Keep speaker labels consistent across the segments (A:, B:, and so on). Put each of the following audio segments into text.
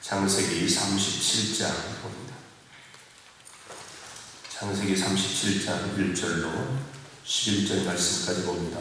A: 창세기 37장 봅니다. 창세기 37장 1절로 11절 말씀까지 봅니다.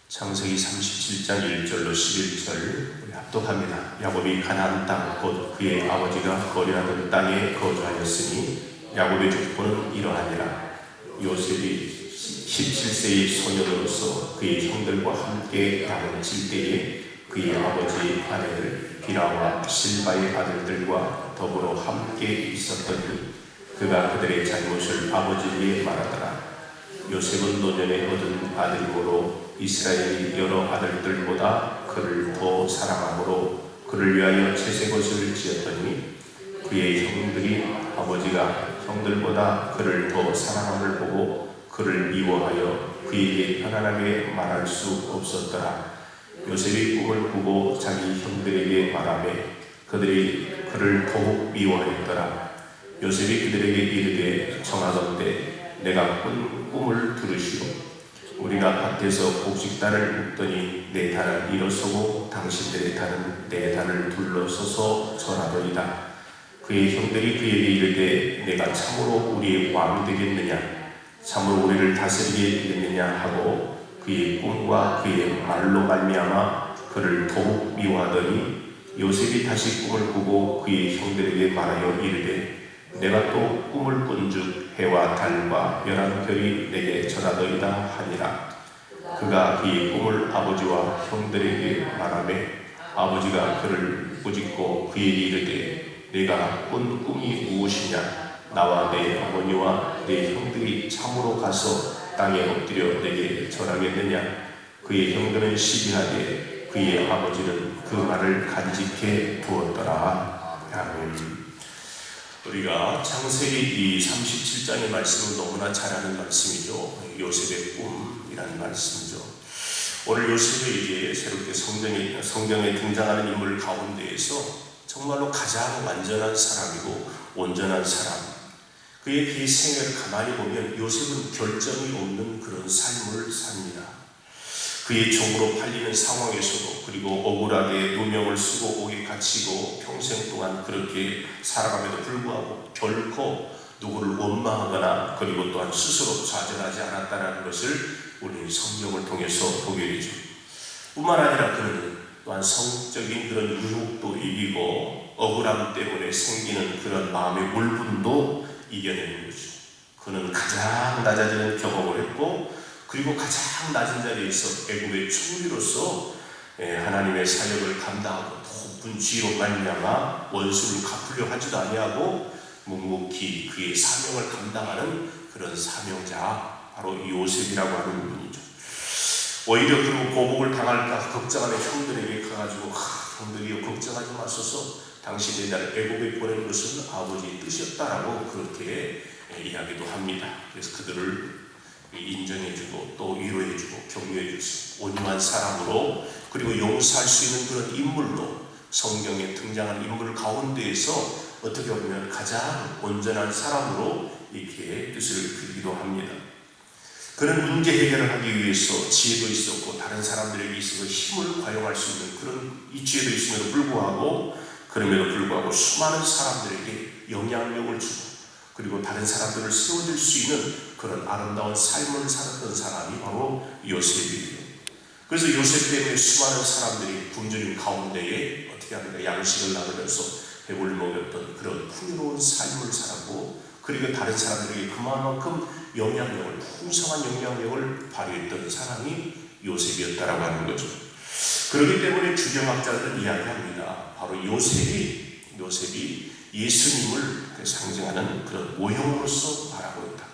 A: 창세기 37장 1절로 11절 합독합니다. 야곱이 가나안 땅 곧 그의 아버지가 거류하던 땅에 거주하였으니 야곱의 족보는 이러하니라. 요셉이 17세의 소년으로서 그의 형들과 함께 양을 칠 때에 그의 아버지 아내들 비라와 실바의 아들들과 더불어 함께 있었더니 그가 그들의 잘못을 아버지에게 말하더라. 요셉은 노년에 얻은 아들이므로 이스라엘이 여러 아들들보다 그를 더 사랑하므로 그를 위하여 채색옷을 지었더니 그의 형들이 아버지가 형들보다 그를 더 사랑함을 보고 그를 미워하여 그에게 편안하게 말할 수 없었더라. 요셉이 꿈을 꾸고 자기 형들에게 말하매 그들이 그를 더욱 미워하였더라. 요셉이 그들에게 이르되 청하건대 내가 꾼 꿈을 들으시오. 우리가 밭에서 곡식단을 묶더니 내 단은 일어서고 당신들의 단은 내 단을 둘러서서 전하더이다. 그의 형들이 그에게 이르되 내가 참으로 우리의 왕 되겠느냐, 참으로 우리를 다스리게 되겠느냐 하고 그의 꿈과 그의 말로 말미암아 그를 더욱 미워하더니 요셉이 다시 꿈을 꾸고 그의 형들에게 말하여 이르되 내가 또 꿈을 꾼즉 해와 달과 열한 별이 내게 전하더이다 하니라. 그가 그의 꿈을 아버지와 형들에게 말하매 아버지가 그를 꾸짖고 그에게 이르되 내가 꾼 꿈이 무엇이냐? 나와 내 어머니와 내 형들이 참으로 가서 땅에 엎드려 내게 절하겠느냐? 그의 형들은 시기하되 그의 아버지는 그 말을 간직해 두었더라. 아멘. 우리가 창세기 이 37장의 말씀을 너무나 잘 아는 말씀이죠. 요셉의 꿈이라는 말씀이죠. 오늘 요셉에게 새롭게 성경에 등장하는 인물 가운데에서 정말로 가장 완전한 사람이고 온전한 사람, 그의 그 생애를 가만히 보면 요셉은 결점이 없는 그런 삶을 삽니다. 그의 종으로 팔리는 상황에서도, 그리고 억울하게 누명을 쓰고 옥에 갇히고 평생 동안 그렇게 살아감에도 불구하고 결코 누구를 원망하거나 그리고 또한 스스로 좌절하지 않았다는 것을 우리 성경을 통해서 보게 되죠. 뿐만 아니라 그는 또한 성적인 그런 유혹도 이기고 억울함 때문에 생기는 그런 마음의 울분도 이겨내는 거죠. 그는 가장 낮아지는 경험을 했고, 그리고 가장 낮은 자리에서 애굽의 총리로서 하나님의 사역을 감당하고 높은 지위로 말미암아 원수를 갚으려 하지도 아니하고 묵묵히 그의 사명을 감당하는 그런 사명자, 바로 요셉이라고 하는 분이죠. 오히려 그리고 보복을 당할까 걱정하는 형들에게 가가지고 형들이여 걱정하지 마소서, 당신의 나를 애굽에 보낸 것은 아버지의 뜻이었다라고 그렇게 이야기도 합니다. 그래서 그들을 인정해주고 또 위로해주고 격려해주고 온유한 사람으로, 그리고 용서할 수 있는 그런 인물로 성경에 등장하는 인물 가운데에서 어떻게 보면 가장 온전한 사람으로 이렇게 뜻을 그리기도 합니다. 그는 문제 해결을 하기 위해서 지혜도 있었고 다른 사람들에게 있어서 힘을 과용할 수 있는 그런 이 지혜도 있음에도 불구하고, 그럼에도 불구하고 수많은 사람들에게 영향력을 주고 그리고 다른 사람들을 세워줄 수 있는 그런 아름다운 삶을 살았던 사람이 바로 요셉이에요. 그래서 요셉 때문에 수많은 사람들이 굶주린 가운데에 어떻게 합니까? 양식을 나누면서 배불리 먹였던 그런 풍요로운 삶을 살았고, 그리고 다른 사람들에게 그만큼 영향력을, 풍성한 영향력을 발휘했던 사람이 요셉이었다라고 하는 거죠. 그렇기 때문에 주경학자들은 이야기합니다. 바로 요셉이 예수님을 상징하는 그런 모형으로서 바라고 있다.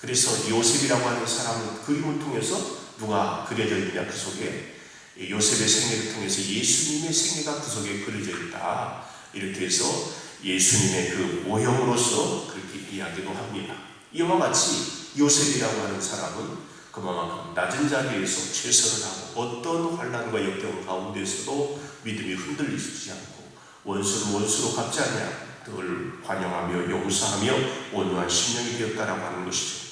A: 그래서 요셉이라고 하는 사람은 그림을 통해서 누가 그려져 있냐, 그 속에 요셉의 생애를 통해서 예수님의 생애가 그 속에 그려져 있다. 이렇게 해서 예수님의 그 모형으로서 그렇게 이야기도 합니다. 이와 같이 요셉이라고 하는 사람은 그만큼 낮은 자리에서 최선을 하고 어떤 환난과 역경 가운데서도 믿음이 흔들리지 않고 원수를 원수로 갚지 않냐, 늘 관용하며 용서하며 온유한 심령이 되었다라고 하는 것이죠.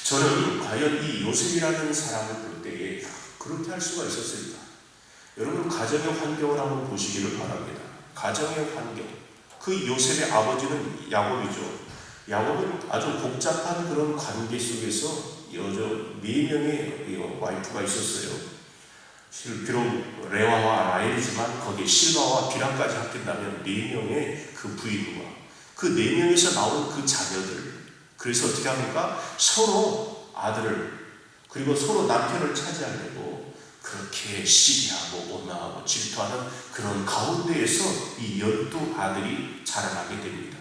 A: 저는 과연 이 요셉이라는 사람을 볼 때에 그렇게 할 수가 있었을까? 여러분, 가정의 환경을 한번 보시기를 바랍니다. 가정의 환경. 그 요셉의 아버지는 야곱이죠. 야곱은 아주 복잡한 그런 관계 속에서 여자 4명의 와이프가 있었어요. 비록 레와와 라헬이지만 거기에 실바와 비라까지 합친다면 4명의 그 부인과 그 4명에서 나온 그 자녀들, 그래서 어떻게 합니까? 서로 아들을, 그리고 서로 남편을 차지하려고 그렇게 시기하고 원망하고 질투하는 그런 가운데에서 이 12아들이 자라나게 됩니다.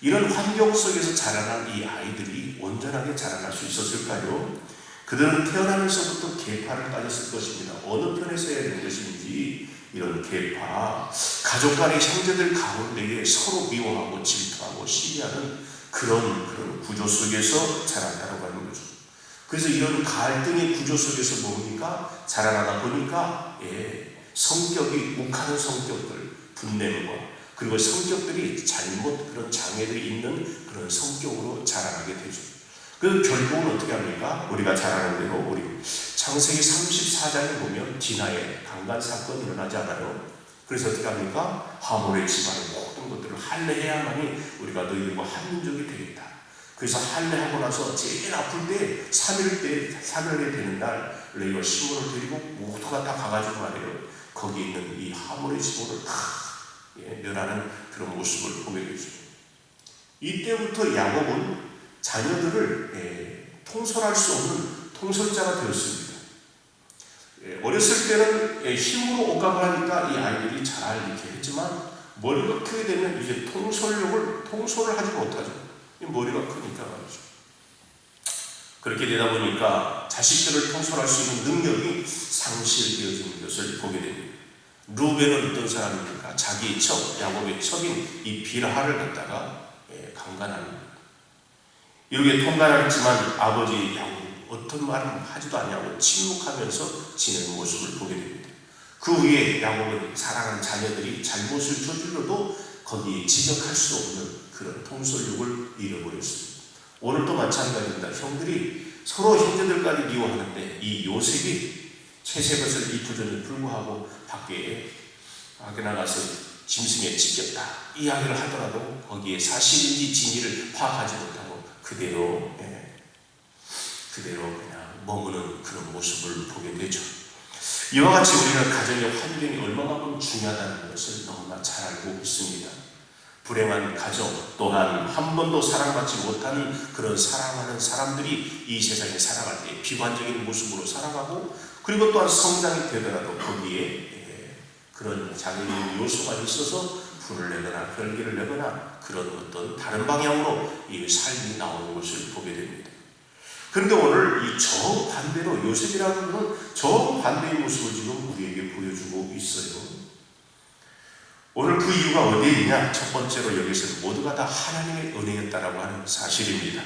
A: 이런 환경 속에서 자라난 이 아이들이 온전하게 자라날 수 있었을까요? 그들은 태어나면서부터 계파를 따졌을 것입니다. 어느 편에서 해야 되는 것인지 이런 계파, 가족 간의 형제들 가운데에 서로 미워하고 질투하고 시기하는 그런 구조 속에서 자란다고 하는 거죠. 그래서 이런 갈등의 구조 속에서 뭡니까? 자라나다 보니까 성격이 욱하는 성격들, 분냄과 그리고 성격들이 잘못 그런 장애들이 있는 그런 성격으로 자라나게 되죠. 그 결국은 어떻게 합니까? 우리가 잘 아는 대로 우리 창세기 34장에 보면 디나의 강간 사건이 일어나지 않아요. 그래서 어떻게 합니까? 하몰의 집안의 모든 것들을 할례해야만이 우리가 너희들과 한 민족이 되겠다. 그래서 할례하고 나서 제일 아플 때 3일에 되는 날 레위와 시몬을 데리고 모두가 다 가가지고 말이에요. 거기 있는 이 하몰의 집안을 다 멸하는 그런 모습을 보게 되죠. 이때부터 야곱은 자녀들을 통솔할 수 없는 통솔자가 되었습니다. 어렸을 때는 힘으로 억압을 하니까 이 아이들이 잘 이렇게 했지만 머리가 크게 되면 이제 통솔을 하지 못하죠. 머리가 크니까 말이죠. 그렇게 되다 보니까 자식들을 통솔할 수 있는 능력이 상실되어지는 것을 보게 됩니다. 루벤은 어떤 사람입니까? 자기의 야곱의 척인 이 빌하를 갖다가 강간합니다. 이렇게 통과했지만 아버지 야곱 어떤 말은 하지도 않냐고 침묵하면서 지내는 모습을 보게 됩니다. 그 후에 야곱은 사랑하는 자녀들이 잘못을 저질러도 거기에 지적할 수 없는 그런 통솔력을 잃어버렸습니다. 오늘도 마찬가지입니다. 형들이 서로 형제들까지 미워하는데 이 요셉이 채색옷을 입으더니 불구하고 밖에 나가서 짐승에 찢겼다 이야기를 하더라도 거기에 사실인지 진위를 파악하지 못하고 그대로 그냥 머무는 그런 모습을 보게 되죠. 이와 같이 우리는 가정의 환경이 얼마나 중요하다는 것을 너무나 잘 알고 있습니다. 불행한 가정 또한 한 번도 사랑받지 못하는 그런 사랑하는 사람들이 이 세상에 살아갈 때 비관적인 모습으로 살아가고 그리고 또한 성장이 되더라도 거기에 그런 장애인 요소가 있어서 불을 내거나 혈기를 내거나 그런 어떤 다른 방향으로 이 삶이 나오는 것을 보게 됩니다. 그런데 오늘 이 정반대로 요셉이라는 분은 정반대의 모습을 지금 우리에게 보여주고 있어요. 오늘 그 이유가 어디에 있냐? 첫 번째로 여기서 모두가 다 하나님의 은혜였다라고 하는 사실입니다.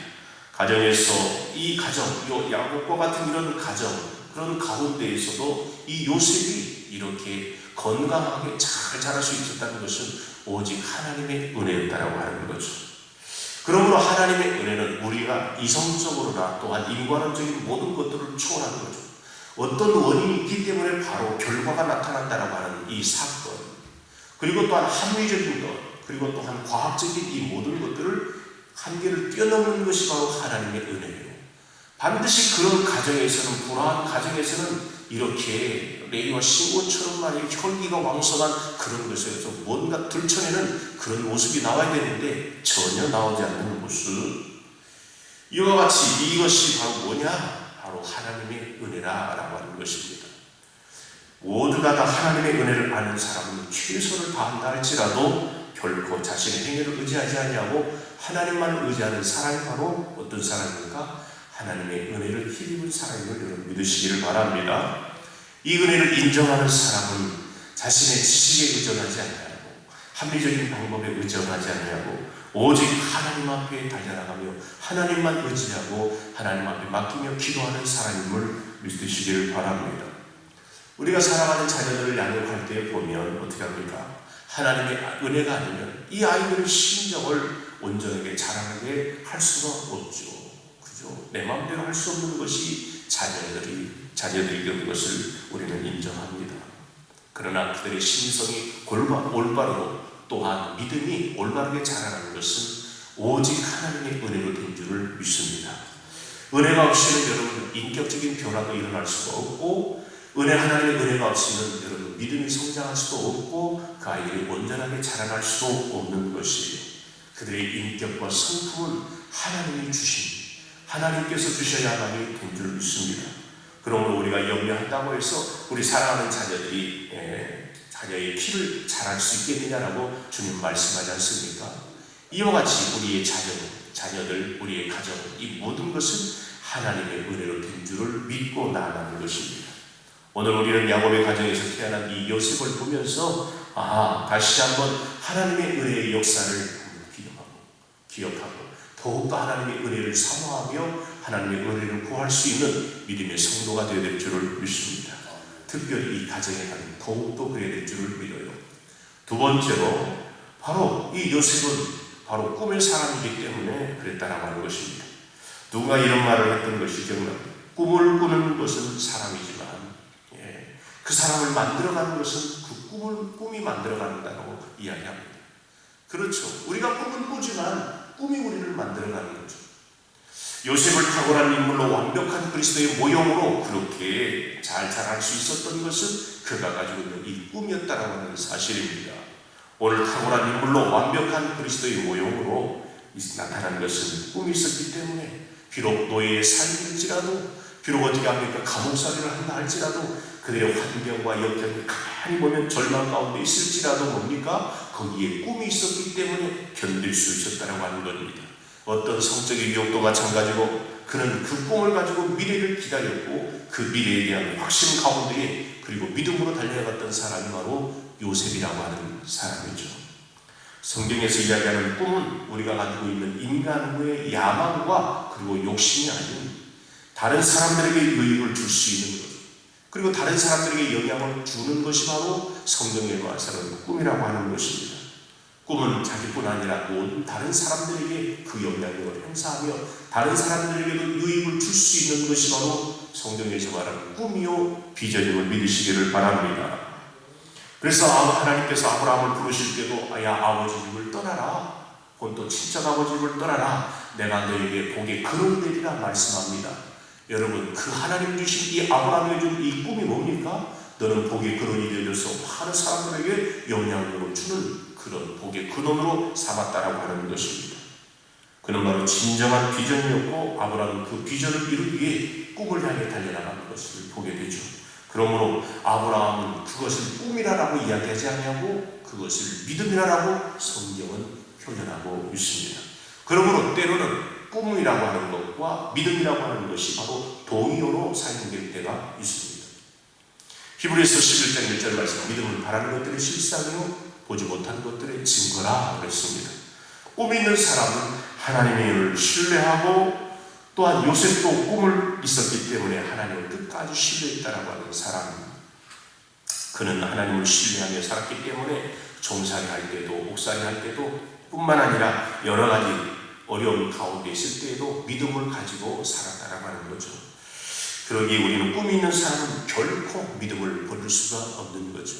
A: 가정에서 이 가정, 야곱과 같은 이런 가정, 그런 가운데에서도 이 요셉이 이렇게 건강하게 잘 자랄 수 있었다는 것은 오직 하나님의 은혜였다라고 하는 거죠. 그러므로 하나님의 은혜는 우리가 이성적으로나 또한 인간적인 모든 것들을 초월하는 거죠. 어떤 원인이 있기 때문에 바로 결과가 나타난다라고 하는 이 사건, 그리고 또한 합리적인 것, 그리고 또한 과학적인 이 모든 것들을 한계를 뛰어넘는 것이 바로 하나님의 은혜예요. 반드시 그런 가정에서는, 불화한 가정에서는 이렇게 레위와 시몬처럼 만약 혈기가 왕성한 그런 것에서 뭔가 들춰내는 그런 모습이 나와야 되는데 전혀 나오지 않는 모습. 이와 같이 이것이 바로 뭐냐? 바로 하나님의 은혜라고 하는 것입니다. 모두가 다 하나님의 은혜를 아는 사람은 최선을 다한다 할지라도 결코 자신의 행위를 의지하지 아니하고 하나님만 의지하는 사람이 바로 어떤 사람입니까? 하나님의 은혜를 힘입은 사람임을 여러분 믿으시기를 바랍니다. 이 은혜를 인정하는 사람은 자신의 지식에 의존하지 아니하고 합리적인 방법에 의존하지 아니하고 오직 하나님 앞에 달려나가며 하나님만 의지하고 하나님 앞에 맡기며 기도하는 사람임을 믿으시기를 바랍니다. 우리가 사랑하는 자녀들을 양육할 때 보면 어떻게 합니까? 하나님의 은혜가 아니면 이 아이들의 심정을 온전하게 자라나게 할 수가 없죠. 그죠? 내 마음대로 할 수 없는 것이 자녀들이 자녀들이 있는 것을 우리는 인정합니다. 그러나 그들의 심성이 올바르고 또한 믿음이 올바르게 자라나는 것은 오직 하나님의 은혜로 된 줄을 믿습니다. 은혜가 없이는 여러분 인격적인 변화도 일어날 수가 없고, 하나님의 은혜가 없이는 여러분 믿음이 성장할 수도 없고, 그 아이들이 온전하게 자라날 수도 없는 것이에요. 그들의 인격과 성품은 하나님이 하나님께서 주셔야만이 된 줄 믿습니다. 그러므로 우리가 염려한다고 해서 우리 사랑하는 자녀들이 자녀의 키를 자랄 수 있겠느냐라고 주님 말씀하지 않습니까? 이와 같이 우리의 자녀들, 우리의 가정, 이 모든 것은 하나님의 은혜로 된 줄을 믿고 나아가는 것입니다. 오늘 우리는 야곱의 가정에서 태어난 이 요셉을 보면서 다시 한번 하나님의 은혜의 역사를 기억하고 더욱더 하나님의 은혜를 사모하며 하나님의 은혜를 구할 수 있는 믿음의 성도가 되어야 될 줄을 믿습니다. 특별히 이 가정에 가는 더욱더 그래야 될 줄을 믿어요. 두 번째로 바로 이 요셉은 바로 꿈의 사람이기 때문에 그랬다라고 하는 것입니다. 누가 이런 말을 했던 것이 기억납니다. 꿈을 꾸는 것은 사람이지만 그 사람을 만들어가는 것은 그 꿈이 만들어간다고 이야기합니다. 그렇죠. 우리가 꿈은 꾸지만 꿈이 우리를 만들어가는 거죠. 요셉을 탁월한 인물로 완벽한 그리스도의 모형으로 그렇게 잘 자랄 수 있었던 것은 그가 가지고 있는 이 꿈이었다라고 하는 사실입니다. 오늘 탁월한 인물로 완벽한 그리스도의 모형으로 나타난 것은 꿈이 있었기 때문에 비록 노예의 삶일지라도, 비록 어떻게 합니까? 감옥살이를 한다 할지라도, 그들의 환경과 역경을 가만히 보면 절망 가운데 있을지라도 뭡니까? 거기에 꿈이 있었기 때문에 견딜 수 있었다라고 하는 겁니다. 어떤 성적인 유혹도 마찬가지고 그는 그 꿈을 가지고 미래를 기다렸고 그 미래에 대한 확신 가운데에 그리고 믿음으로 달려갔던 사람이 바로 요셉이라고 하는 사람이죠. 성경에서 이야기하는 꿈은 우리가 가지고 있는 인간의 야망과 그리고 욕심이 아닌 다른 사람들에게 유익을 줄 수 있는 것, 그리고 다른 사람들에게 영향을 주는 것이 바로 성경에 말하는 꿈이라고 하는 것입니다. 꿈은 자기뿐 아니라 모든 다른 사람들에게 그 영향력을 행사하며 다른 사람들에게도 유익을 줄 수 있는 것이 바로 성경에서 말하는 꿈이요 비전임을 믿으시기를 바랍니다. 그래서 하나님께서 아브라함을 부르실 때도 야 아버지 집을 떠나라, 본토 친척 아버지 집을 떠나라, 내가 너에게 복의 근원이 되리라 말씀합니다. 여러분, 그 하나님 주신 이 아브라함에게 준 이 꿈이 뭡니까? 너는 복의 근원이 되어서 많은 사람들에게 영향력을 주는 그런 복의 근원으로 삼았다라고 하는 것입니다. 그는 바로 진정한 비전이었고 아브라함은 그 비전을 이루기 위해 꿈을 향해 달려나가는 것을 보게 되죠. 그러므로 아브라함은 그것을 꿈이라고 이야기하지 않냐고 그것을 믿음이라고 성경은 표현하고 있습니다. 그러므로 때로는 꿈이라고 하는 것과 믿음이라고 하는 것이 바로 동의어로 사용될 때가 있습니다. 히브리서 11장 1절 말씀, 믿음은 바라는 것들의 실상이요 보지 못한 것들의 증거라 그랬습니다. 꿈 있는 사람은 하나님의 일을 신뢰하고 또한 요셉도 꿈을 있었기 때문에 하나님을 끝까지 신뢰했다라고 하는 사람입니다. 그는 하나님을 신뢰하며 살았기 때문에 종살이 할 때도 옥살이 할 때도 뿐만 아니라 여러 가지 어려운 가운데 있을 때에도 믿음을 가지고 살았다라고 하는 거죠. 그러기에 우리는 꿈이 있는 사람은 결코 믿음을 버릴 수가 없는 거죠.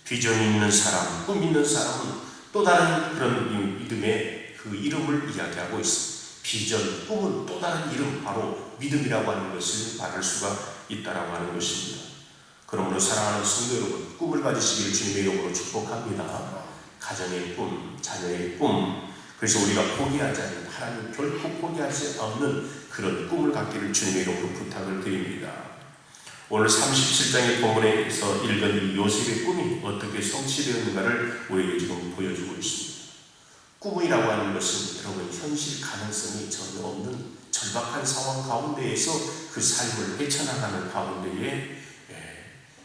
A: 비전이 있는 사람, 꿈 있는 사람은 또 다른 그런 믿음의 그 이름을 이야기하고 있습니다. 비전, 꿈은 또 다른 이름, 바로 믿음이라고 하는 것을 말할 수가 있다라고 하는 것입니다. 그러므로 사랑하는 성도 여러분, 꿈을 가지시길 주님의 이름으로 축복합니다. 가정의 꿈, 자녀의 꿈, 그래서 우리가 포기하지 않는, 하나님 결코 포기하지 않는 그런 꿈을 갖기를 주님의 이름으로 부탁을 드립니다. 오늘 37장의 본문에서 읽은 이 요셉의 꿈이 어떻게 성취되었는가를 우리에게 지금 보여주고 있습니다. 꿈이라고 하는 것은 여러분 현실 가능성이 전혀 없는 절박한 상황 가운데에서 그 삶을 헤쳐나가는 가운데에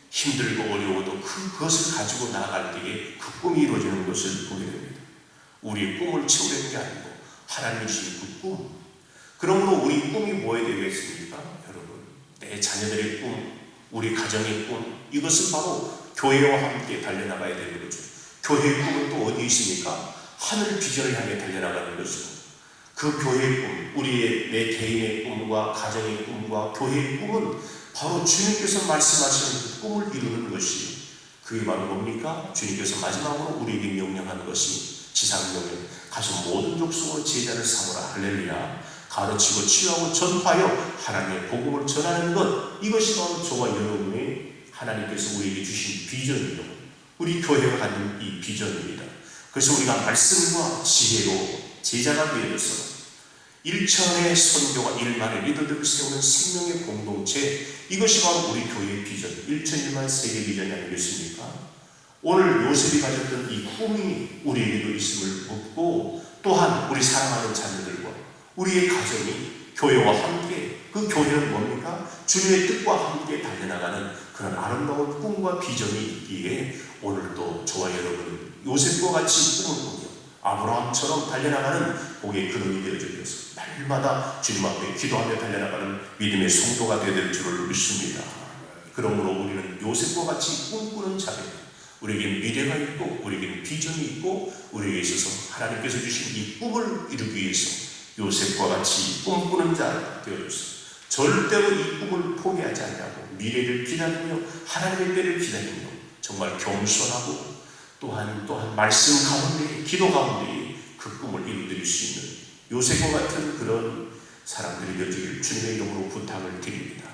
A: 힘들고 어려워도 그것을 가지고 나아갈 때에 그 꿈이 이루어지는 것을 보게 됩니다. 우리의 꿈을 채우려는 게 아니고 하나님이 주신 그 꿈. 그러므로 우리 꿈이 뭐에 되겠습니까? 여러분, 내 자녀들의 꿈, 우리 가정의 꿈, 이것은 바로 교회와 함께 달려나가야 되는 거죠. 교회의 꿈은 또 어디 있습니까? 하늘 비전을 향해 달려나가는 것이죠. 그 교회의 꿈, 내 개인의 꿈과 가정의 꿈과 교회의 꿈은 바로 주님께서 말씀하시는 그 꿈을 이루는 것이, 그게 바로 뭡니까? 주님께서 마지막으로 우리에게 명령한 것이, 지상명령, 가서 모든 족속으로 제자를 삼으라. 할렐루야. 가르치고 치유하고 전파하여 하나님의 복음을 전하는 것, 이것이 바로 저와 여러분의 하나님께서 우리에게 주신 비전이요, 우리 교회가 가진 이 비전입니다. 그래서 우리가 말씀과 지혜로 제자가 되어서 일천의 선교와 일만의 리더들을 세우는 생명의 공동체, 이것이 바로 우리 교회의 비전, 일천일만 세계 비전이 아니겠습니까? 오늘 요셉이 가졌던 이 꿈이 우리에게도 있음을 묻고, 또한 우리 사랑하는 자녀들과 우리의 가정이 교회와 함께, 그 교회는 뭡니까? 주님의 뜻과 함께 달려나가는 그런 아름다운 꿈과 비전이 있기에, 오늘도 저와 여러분 요셉과 같이 꿈을 꾸며 아브라함처럼 달려나가는 복의 근원이 되어주셔서 날마다 주님 앞에 기도하며 달려나가는 믿음의 성도가 되어야 될 줄을 믿습니다. 그러므로 우리는 요셉과 같이 꿈꾸는 자들, 우리에게 미래가 있고 우리에게 비전이 있고, 우리에게 있어서 하나님께서 주신 이 꿈을 이루기 위해서 요셉과 같이 꿈꾸는 자 되어주셔서 절대로 이 꿈을 포기하지 않냐고, 미래를 기다리며 하나님의 때를 기다리며 정말 겸손하고, 또한 말씀 가운데, 기도 가운데 그 꿈을 이루어드릴 수 있는 요셉과 같은 그런 사람들이 되어주길 주님의 이름으로 부탁을 드립니다.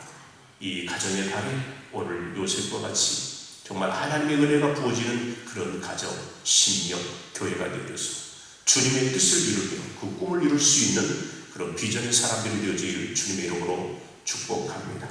A: 이 가정의 달에 오늘 요셉과 같이 정말 하나님의 은혜가 부어지는 그런 가정, 신령, 교회가 되어서 주님의 뜻을 이루며 그 꿈을 이룰 수 있는 그런 비전의 사람들이 되어지길 주님의 이름으로 축복합니다.